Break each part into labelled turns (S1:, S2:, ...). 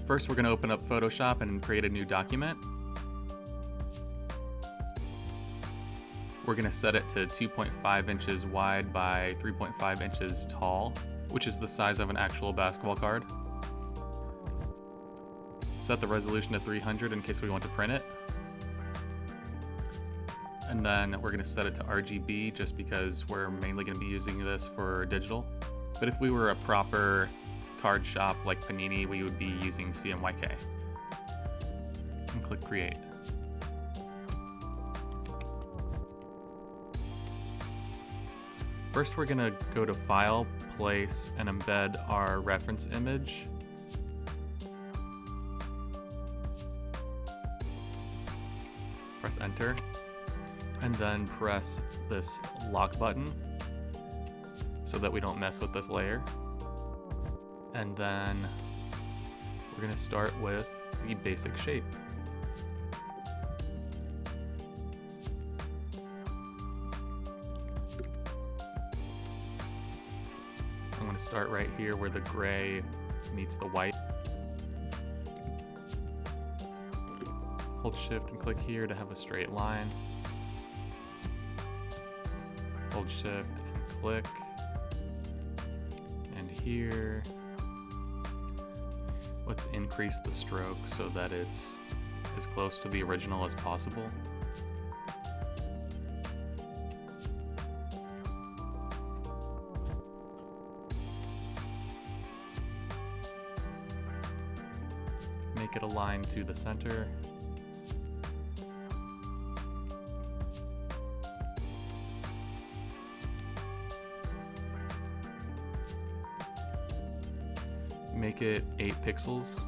S1: First, we're going to open up Photoshop and create a new document. We're going to set it to 2.5 inches wide by 3.5 inches tall, which is the size of an actual basketball card. Set the resolution to 300 in case we want to print it. And then we're going to set it to RGB just because we're mainly going to be using this for digital. But if we were a proper card shop like Panini, we would be using CMYK. And click Create. First, we're going to go to File, Place, and embed our reference image. Press Enter, and then press this lock button so that we don't mess with this layer. And then we're going to start with the basic shape. I'm going to start right here where the gray meets the white. Hold Shift and click here to have a straight line. Hold Shift and click. And here, let's increase the stroke so that it's as close to the original as possible. Make it align to the center. Make it 8 pixels.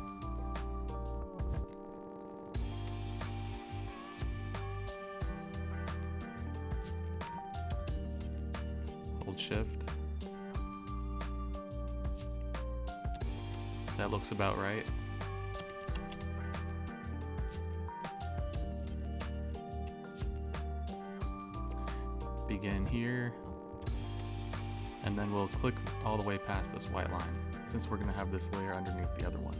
S1: Hold Shift. That looks about right. Begin here, and then we'll click all the way past this white line, since we're going to have this layer underneath the other one.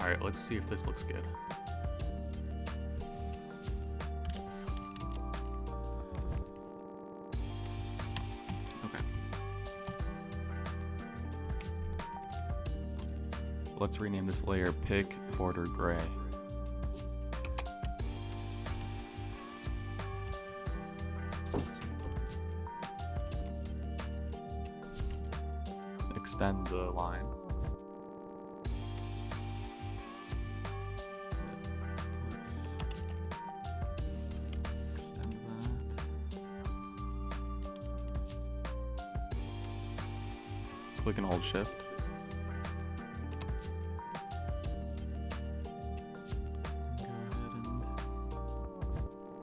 S1: Alright, let's see if this looks good. Okay. Let's rename this layer Pick Border Gray. Extend the line. Let's extend that. Click and hold Shift. Go ahead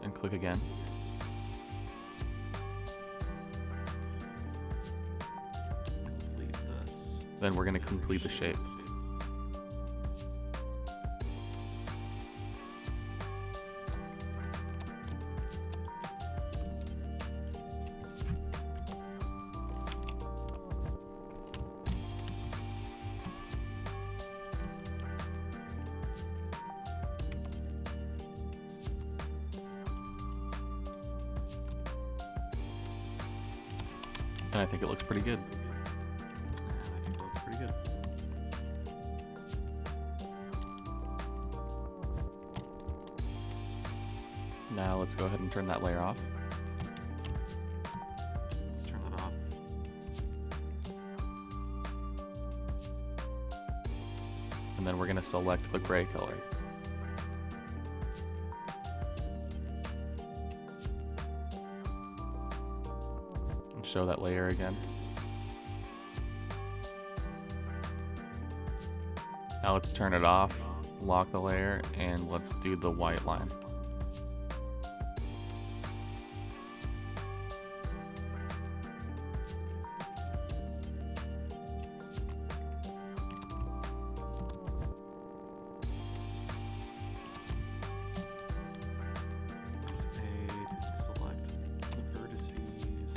S1: and click again. Then we're going to complete the shape. And I think it looks pretty good. Good. Now let's go ahead and turn that layer off. Let's turn that off. And then we're going to select the gray color. And show that layer again. Now let's turn it off, lock the layer, and let's do the white line. Press A to select the vertices.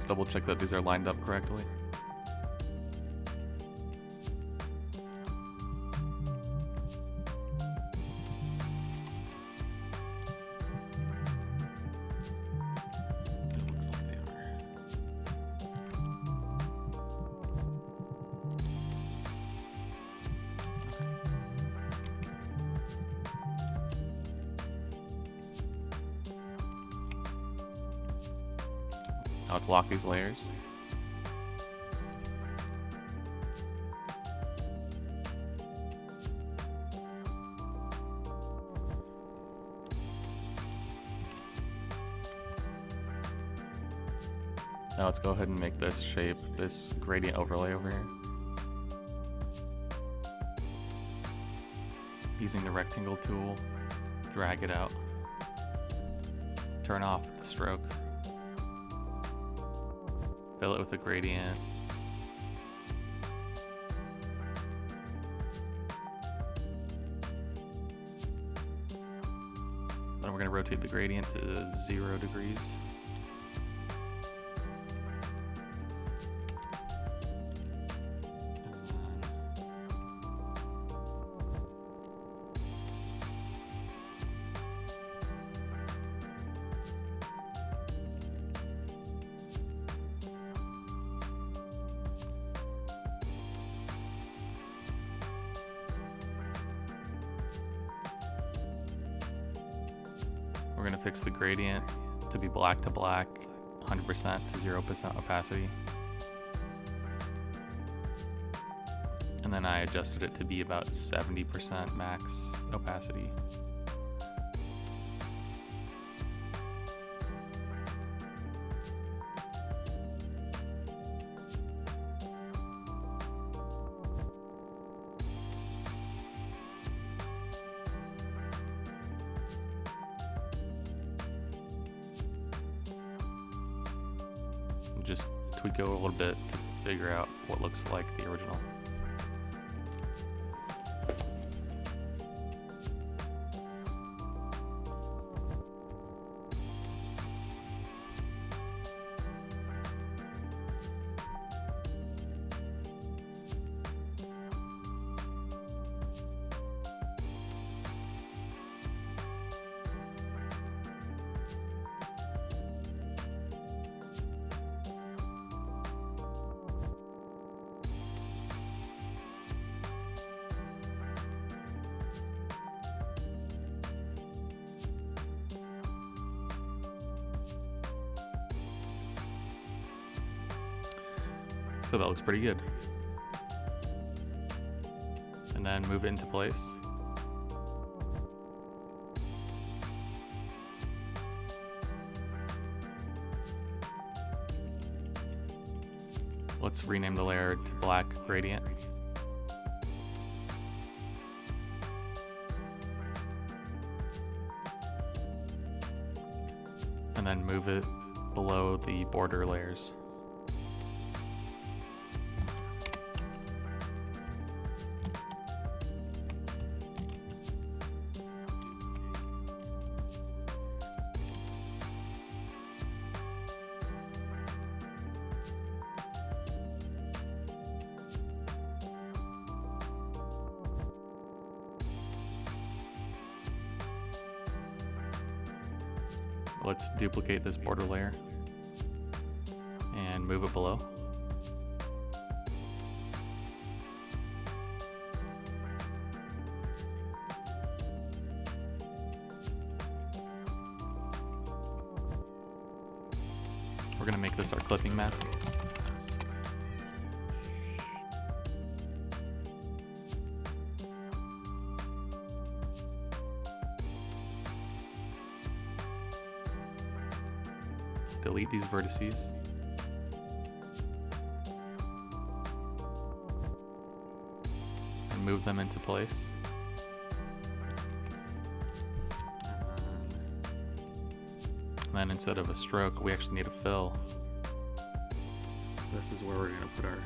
S1: Let's double check that these are lined up correctly. It looks like they are. Now let's lock these layers. Now let's go ahead and make this shape, this gradient overlay over here. Using the rectangle tool, drag it out. Turn off the stroke. Fill it with a gradient. Then we're going to rotate the gradient to 0 degrees. We're going to fix the gradient to be black to black, 100% to 0% opacity. And then I adjusted it to be about 70% max opacity. Just tweak it a little bit to figure out what looks like the original. So that looks pretty good. And then move it into place. Let's rename the layer to black gradient. And then move it below the border layers. Let's duplicate this border layer and move it below. We're going to make this our clipping mask. Delete these vertices. And move them into place. And then instead of a stroke, we actually need a fill. This is where we're going to put our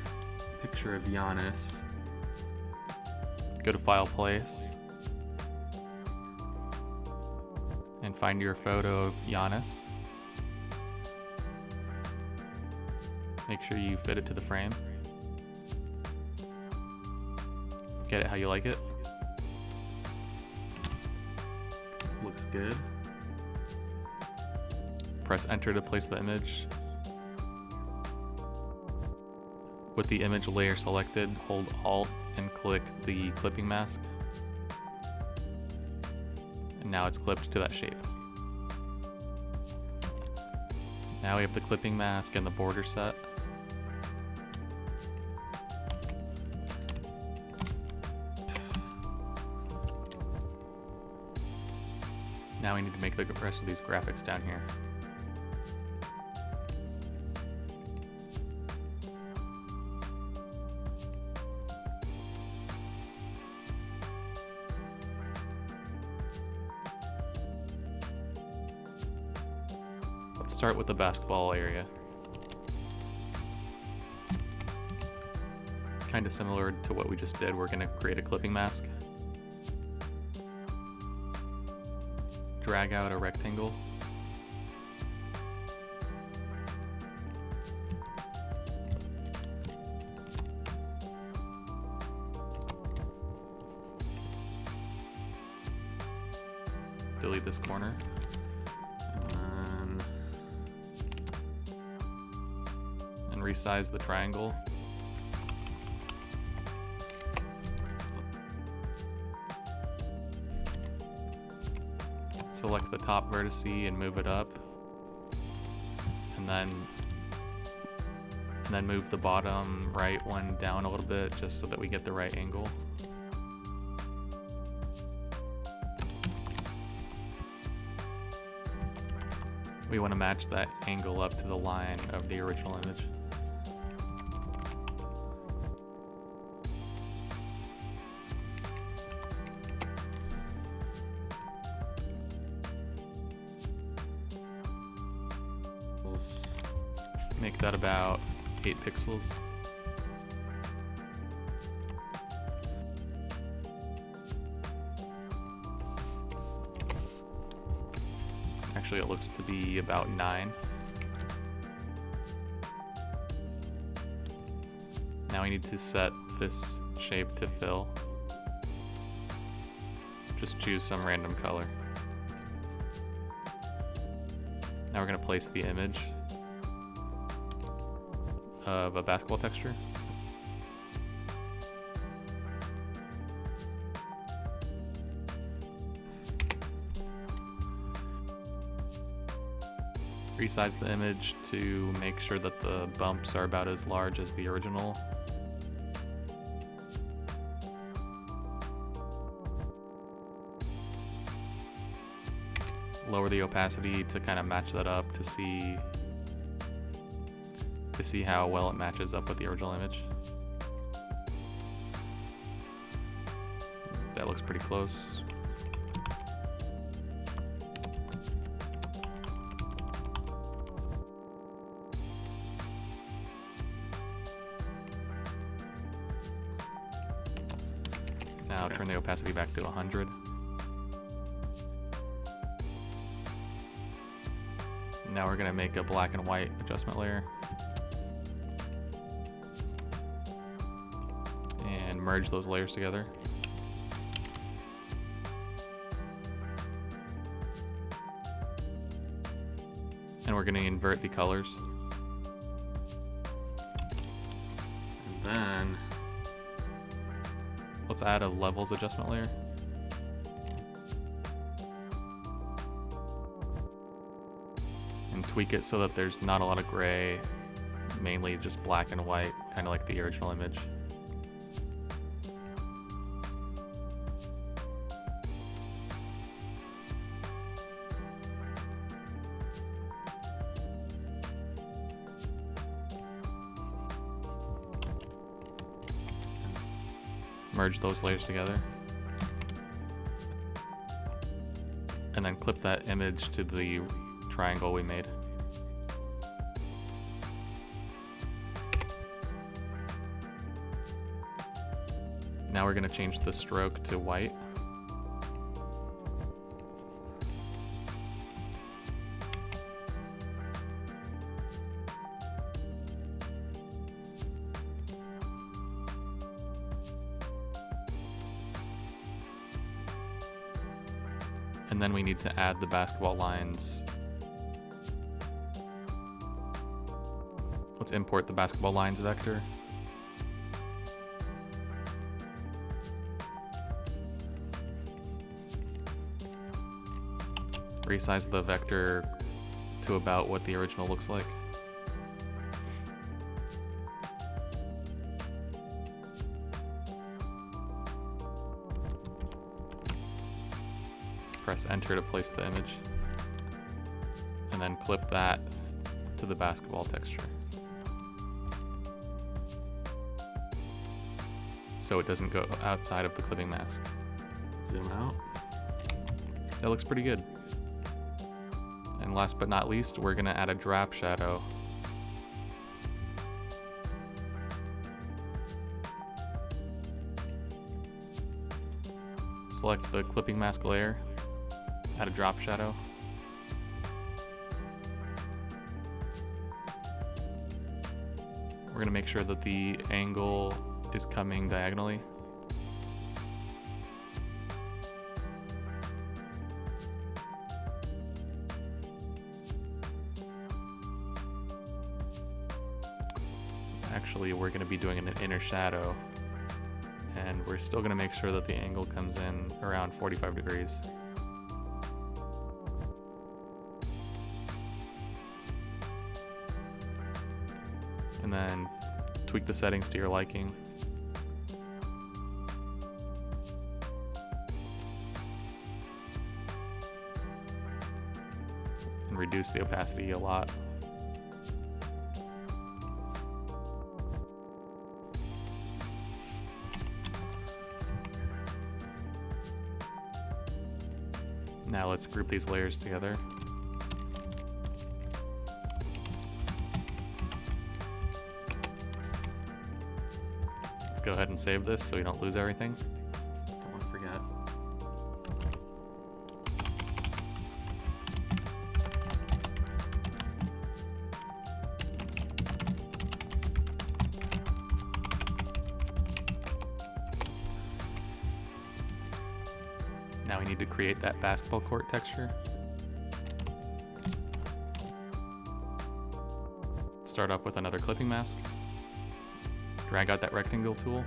S1: picture of Giannis. Go to File, Place, and find your photo of Giannis. Make sure you fit it to the frame. Get it how you like it. Looks good. Press enter to place the image. With the image layer selected, hold Alt and click the clipping mask. And now it's clipped to that shape. Now we have the clipping mask and the border set. Now we need to make the rest of these graphics down here. Let's start with the basketball area. Kind of similar to what we just did, we're going to create a clipping mask. Drag out a rectangle. Delete this corner. And resize the triangle. Select the top vertex and move it up, and then move the bottom right one down a little bit just so that we get the right angle. We want to match that angle up to the line of the original image. Make that about 8 pixels. Actually, it looks to be about 9. Now we need to set this shape to fill. Just choose some random color. Now we're going to place the image of a basketball texture. Resize the image to make sure that the bumps are about as large as the original. Lower the opacity to kind of match that up to see how well it matches up with the original image. That looks pretty close. Now turn the opacity back to 100. Now we're going to make a black and white adjustment layer. And merge those layers together. And we're going to invert the colors. And then let's add a levels adjustment layer. And tweak it so that there's not a lot of gray, mainly just black and white, kind of like the original image. Merge those layers together. And then clip that image to the triangle we made. Now we're going to change the stroke to white. And then we need to add the basketball lines. Let's import the basketball lines vector. Resize the vector to about what the original looks like. Press enter to place the image. And then clip that to the basketball texture, so it doesn't go outside of the clipping mask. Zoom out. That looks pretty good. And last but not least, we're gonna add a drop shadow. Select the clipping mask layer, add a drop shadow. We're gonna make sure that the angle is coming diagonally. Actually, we're going to be doing an inner shadow, and we're still going to make sure that the angle comes in around 45 degrees. And then tweak the settings to your liking. And reduce the opacity a lot. Now let's group these layers together. Let's go ahead and save this so we don't lose everything. Don't want to forget. Now we need to create that basketball court texture. Start off with another clipping mask. Drag out that rectangle tool.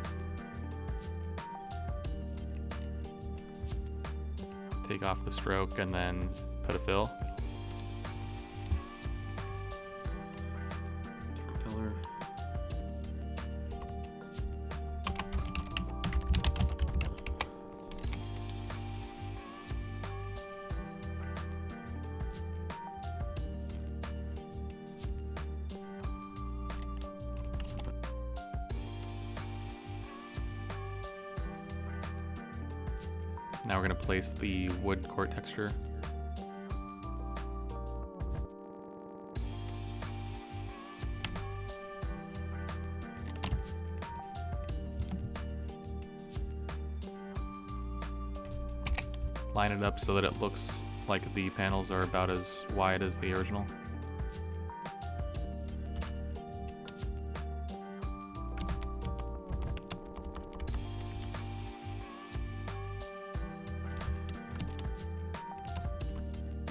S1: Take off the stroke and then put a fill. Different color. Now we're going to place the wood court texture. Line it up so that it looks like the panels are about as wide as the original.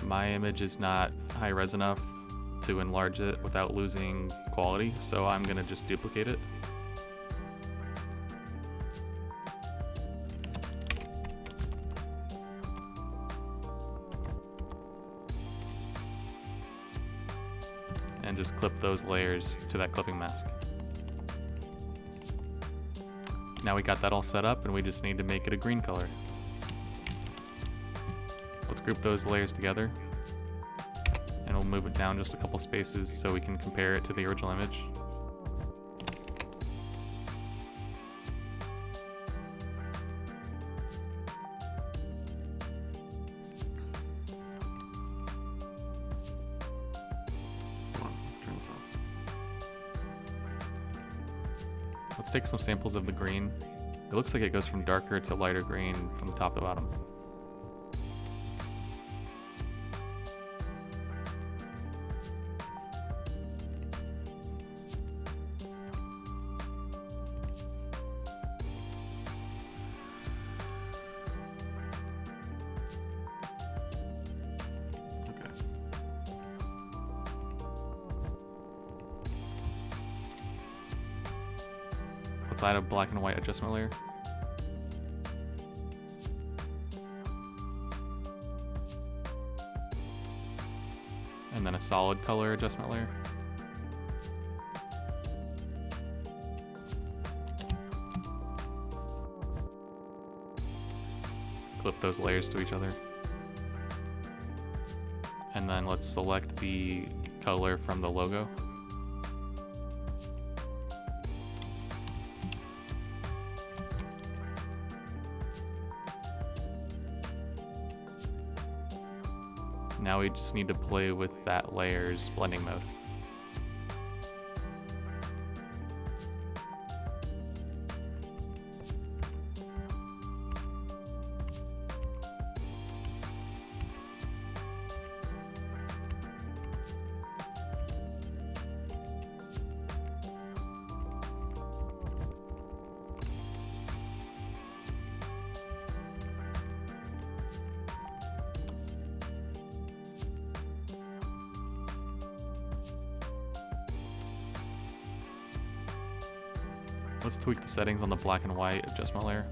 S1: My image is not high res enough to enlarge it without losing quality, so I'm gonna just duplicate it. And just clip those layers to that clipping mask. Now we got that all set up and we just need to make it a green color. Let's group those layers together, and we'll move it down just a couple spaces so we can compare it to the original image. Hold on, let's turn this off. Let's take some samples of the green. It looks like it goes from darker to lighter green from the top to bottom. outside of black and white adjustment layer. And then a solid color adjustment layer. Clip those layers to each other. And then let's select the color from the logo. Now we just need to play with that layer's blending mode. Let's tweak the settings on the black and white adjustment layer.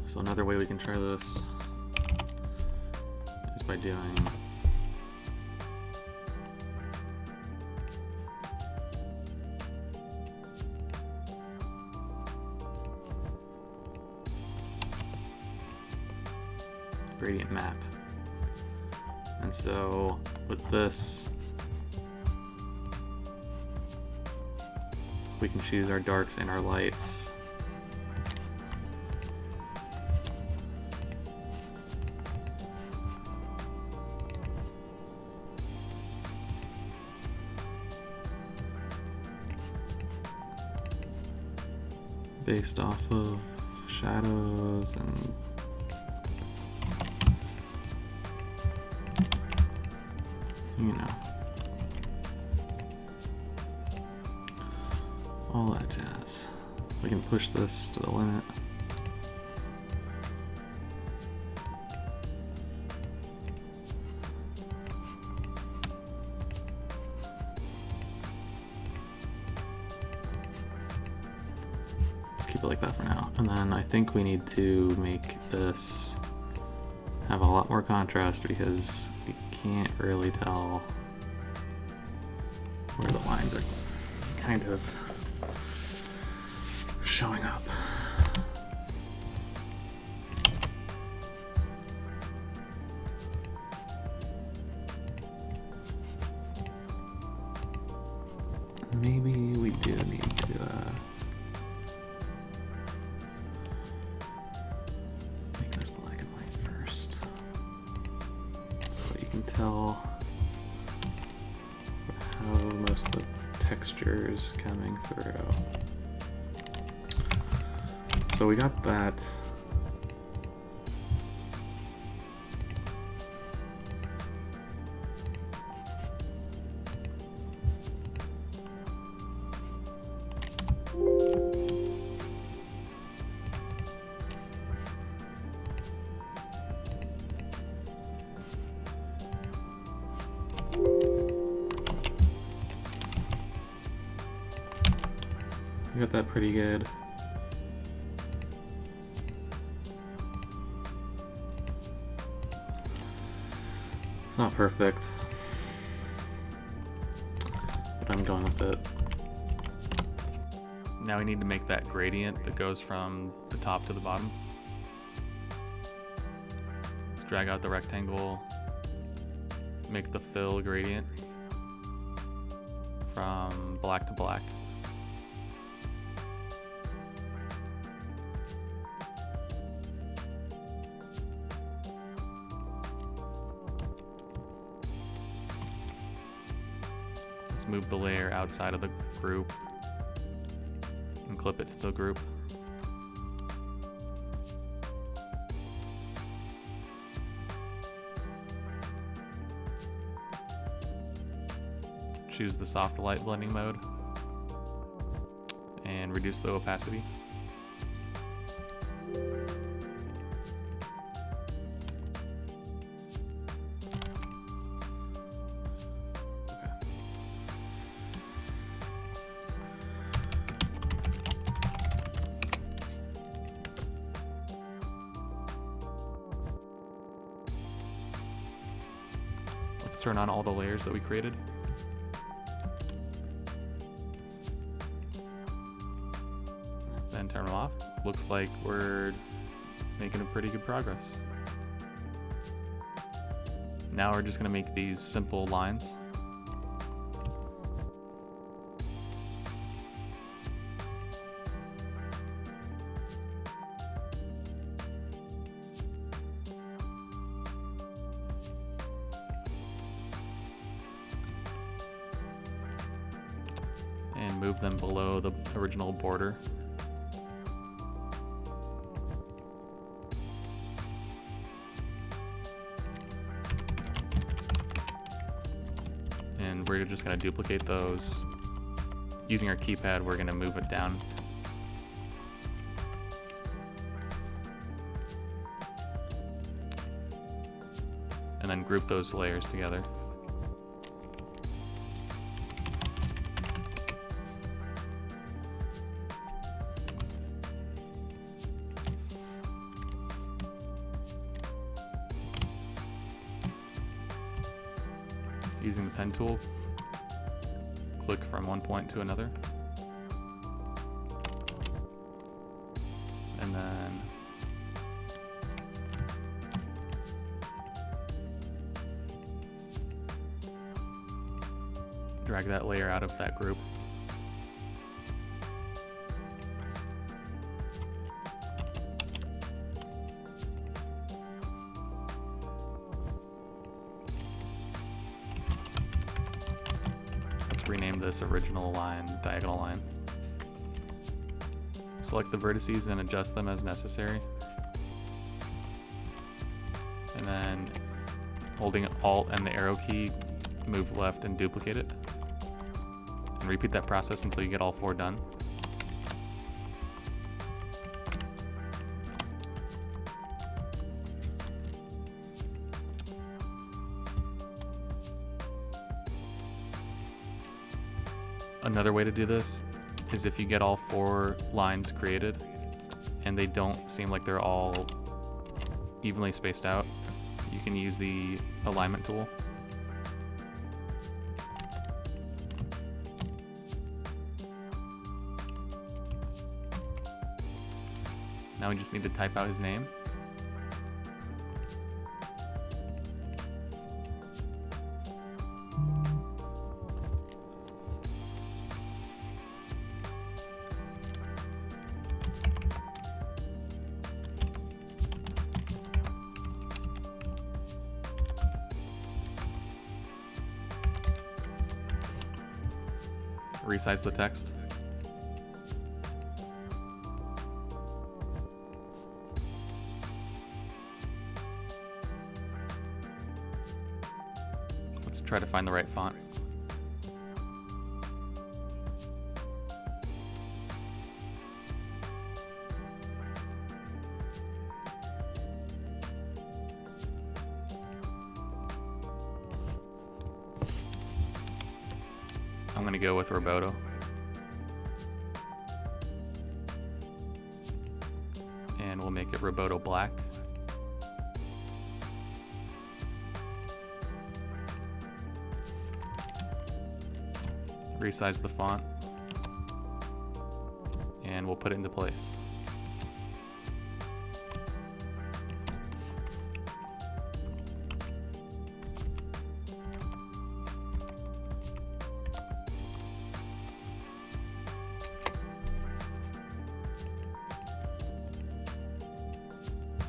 S1: So another way we can try this is by doing gradient map. And so with this, we can choose our darks and our lights. Based off of shadows and you know, all that jazz. We can push this to the limit. Let's keep it like that for now. And then I think we need to make this have a lot more contrast because we can't really tell where the lines are kind of showing up. Maybe we do need to make this black and white first, so that you can tell how most of the texture is coming through. So we got that. We got that pretty good. It's not perfect, but I'm going with it. Now we need to make that gradient that goes from the top to the bottom. Let's drag out the rectangle, make the fill gradient from black to black. Let's move the layer outside of the group and clip it to the group. Choose the soft light blending mode and reduce the opacity. Let's turn on all the layers that we created. Then turn them off. Looks like we're making a pretty good progress. Now we're just going to make these simple lines. And move them below the original border. And we're just going to duplicate those. Using our keypad, we're going to move it down. And then group those layers together. Using the pen tool, click from one point to another, and then drag that layer out of that group. Rename this original line diagonal line. Select the vertices and adjust them as necessary. And then holding Alt and the arrow key, move left and duplicate it. And repeat that process until you get all 4 done. Another way to do this is if you get all 4 lines created and they don't seem like they're all evenly spaced out, you can use the alignment tool. Now we just need to type out his name. Resize the text. Let's try to find the right font. I'm going to go with Roboto. And we'll make it Roboto Black. Resize the font. And we'll put it into place.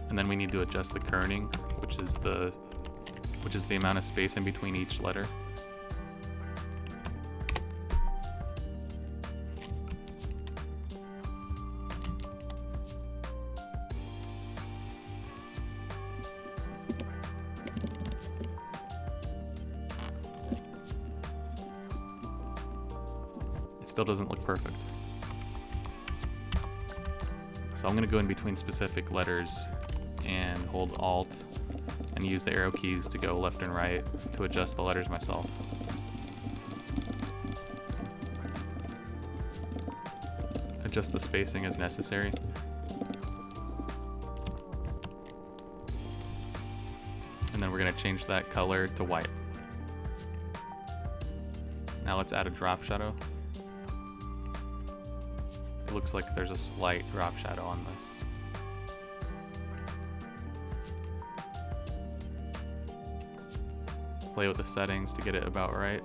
S1: And then we need to adjust the kerning, which is the amount of space in between each letter. It still doesn't look perfect. So I'm going to go in between specific letters and hold Alt and use the arrow keys to go left and right to adjust the letters myself. Adjust the spacing as necessary. And then we're going to change that color to white. Now let's add a drop shadow. It looks like there's a slight drop shadow on this. Play with the settings to get it about right.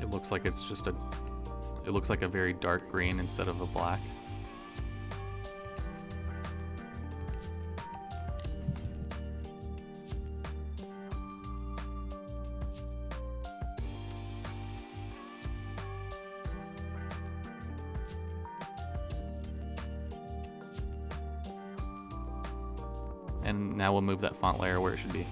S1: It looks like it's just it looks like a very dark green instead of a black. And now we'll move that font layer where it should be.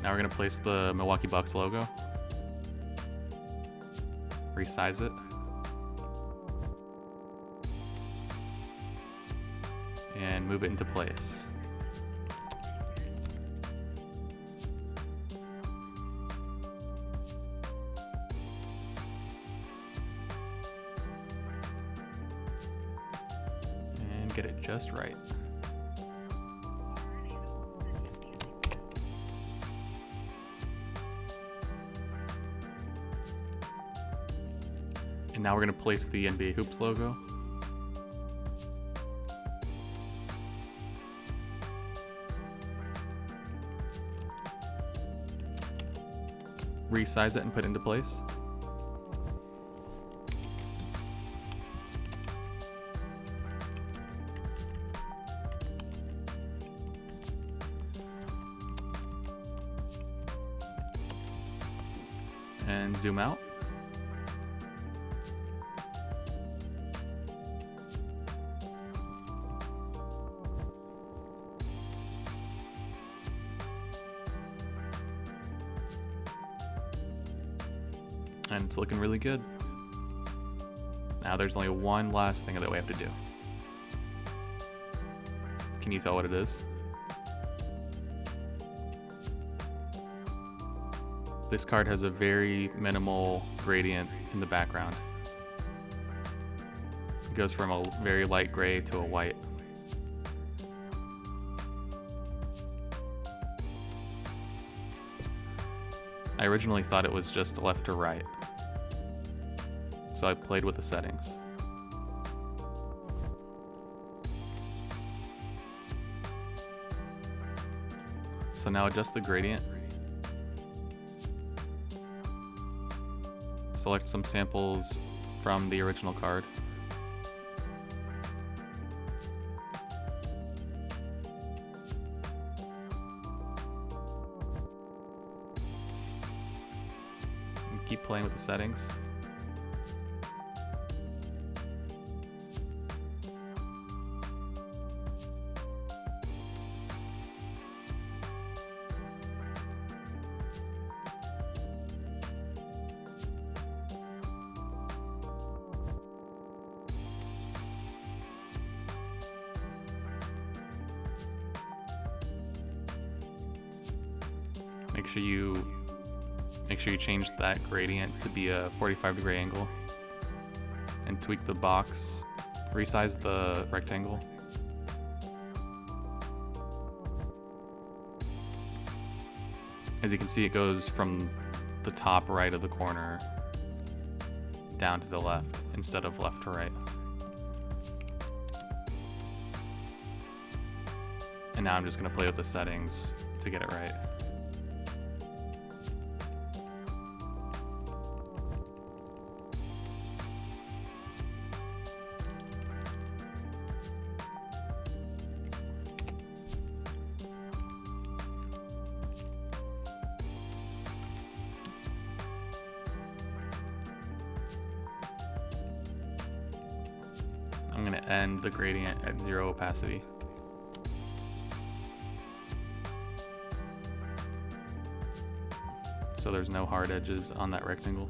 S1: Now we're going to place the Milwaukee Bucks logo, resize it, and move it into place. And get it just right. And now we're going to place the NBA Hoops logo. Resize it and put it into place. And zoom out. And it's looking really good. Now there's only one last thing that we have to do. Can you tell what it is? This card has a very minimal gradient in the background. It goes from a very light gray to a white. I originally thought it was just left to right, so I played with the settings. So now adjust the gradient. Select some samples from the original card. Keep playing with the settings. Make sure you change that gradient to be a 45-degree angle, and tweak the box, resize the rectangle. As you can see, it goes from the top right of the corner down to the left instead of left to right. And now I'm just going to play with the settings to get it right. I'm going to end the gradient at 0 opacity. So there's no hard edges on that rectangle.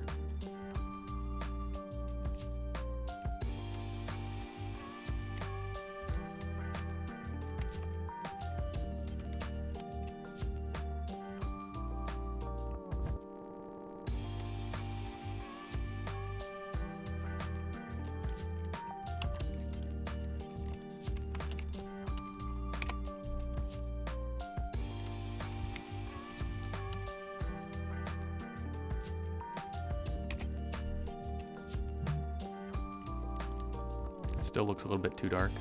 S1: still looks a little bit too dark.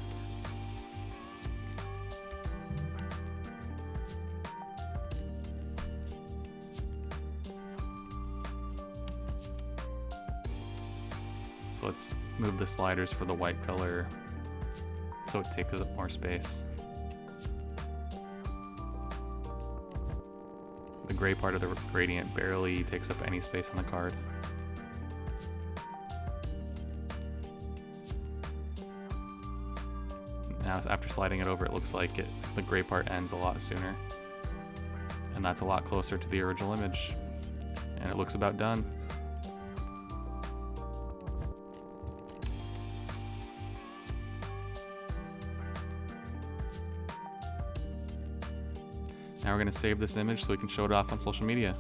S1: So let's move the sliders for the white color so it takes up more space. The gray part of the gradient barely takes up any space on the card. Now after sliding it over, it looks like the gray part ends a lot sooner. And that's a lot closer to the original image. And it looks about done. Now we're going to save this image so we can show it off on social media.